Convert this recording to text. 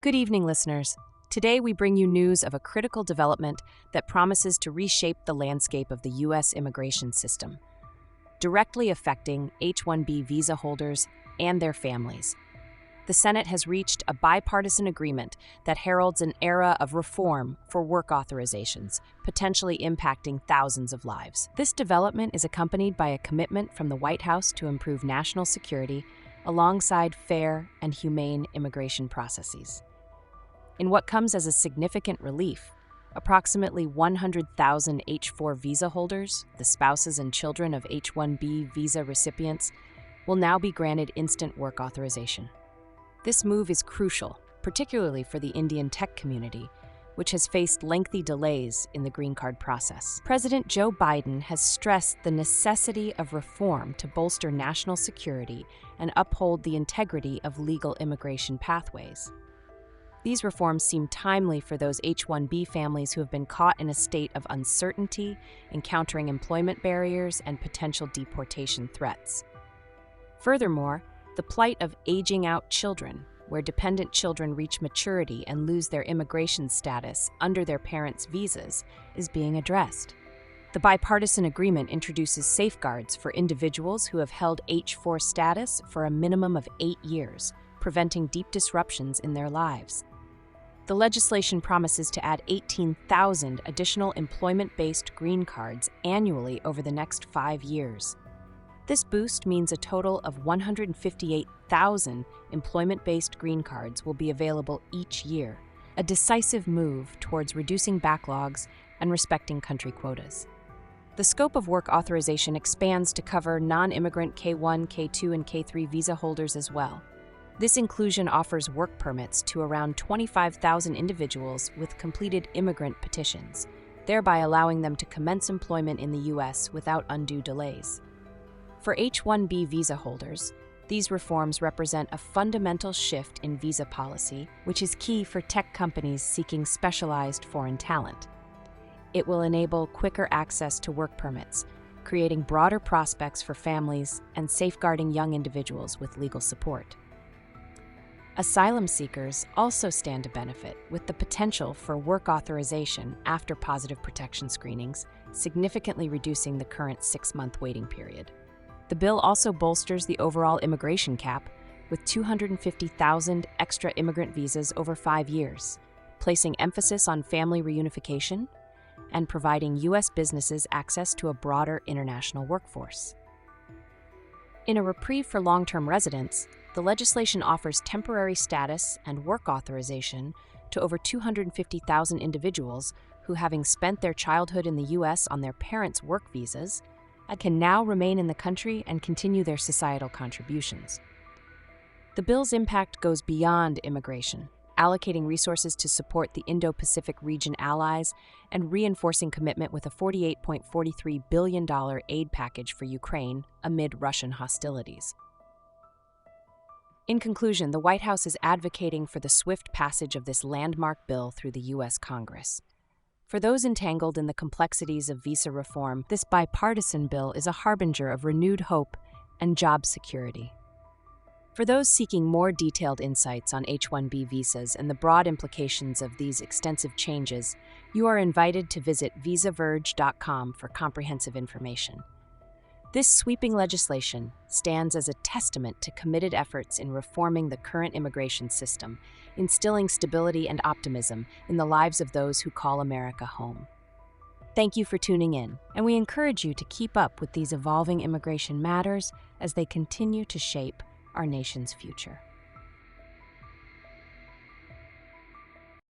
Good evening, listeners. Today we bring you news of a critical development that promises to reshape the landscape of the U.S. immigration system, directly affecting H-1B visa holders and their families. The Senate has reached a bipartisan agreement that heralds an era of reform for work authorizations, potentially impacting thousands of lives. This development is accompanied by a commitment from the White House to improve national security alongside fair and humane immigration processes. In what comes as a significant relief, approximately 100,000 H-4 visa holders, the spouses and children of H-1B visa recipients, will now be granted instant work authorization. This move is crucial, particularly for the Indian tech community, which has faced lengthy delays in the green card process. President Joe Biden has stressed the necessity of reform to bolster national security and uphold the integrity of legal immigration pathways. These reforms seem timely for those H-1B families who have been caught in a state of uncertainty, encountering employment barriers and potential deportation threats. Furthermore, the plight of aging out children, where dependent children reach maturity and lose their immigration status under their parents' visas, is being addressed. The bipartisan agreement introduces safeguards for individuals who have held H-4 status for a minimum of 8 years, preventing deep disruptions in their lives. The legislation promises to add 18,000 additional employment-based green cards annually over the next 5 years. This boost means a total of 158,000 employment-based green cards will be available each year, a decisive move towards reducing backlogs and respecting country quotas. The scope of work authorization expands to cover non-immigrant K-1, K-2, and K-3 visa holders as well. This inclusion offers work permits to around 25,000 individuals with completed immigrant petitions, thereby allowing them to commence employment in the U.S. without undue delays. For H-1B visa holders, these reforms represent a fundamental shift in visa policy, which is key for tech companies seeking specialized foreign talent. It will enable quicker access to work permits, creating broader prospects for families and safeguarding young individuals with legal support. Asylum seekers also stand to benefit with the potential for work authorization after positive protection screenings, significantly reducing the current 6-month waiting period. The bill also bolsters the overall immigration cap with 250,000 extra immigrant visas over 5 years, placing emphasis on family reunification and providing U.S. businesses access to a broader international workforce. In a reprieve for long-term residents, the legislation offers temporary status and work authorization to over 250,000 individuals who, having spent their childhood in the U.S. on their parents' work visas, can now remain in the country and continue their societal contributions. The bill's impact goes beyond immigration, allocating resources to support the Indo-Pacific region allies and reinforcing commitment with a $48.43 billion aid package for Ukraine amid Russian hostilities. In conclusion, the White House is advocating for the swift passage of this landmark bill through the U.S. Congress. For those entangled in the complexities of visa reform, this bipartisan bill is a harbinger of renewed hope and job security. For those seeking more detailed insights on H-1B visas and the broad implications of these extensive changes, you are invited to visit visaverge.com for comprehensive information. This sweeping legislation stands as a testament to committed efforts in reforming the current immigration system, instilling stability and optimism in the lives of those who call America home. Thank you for tuning in, and we encourage you to keep up with these evolving immigration matters as they continue to shape our nation's future.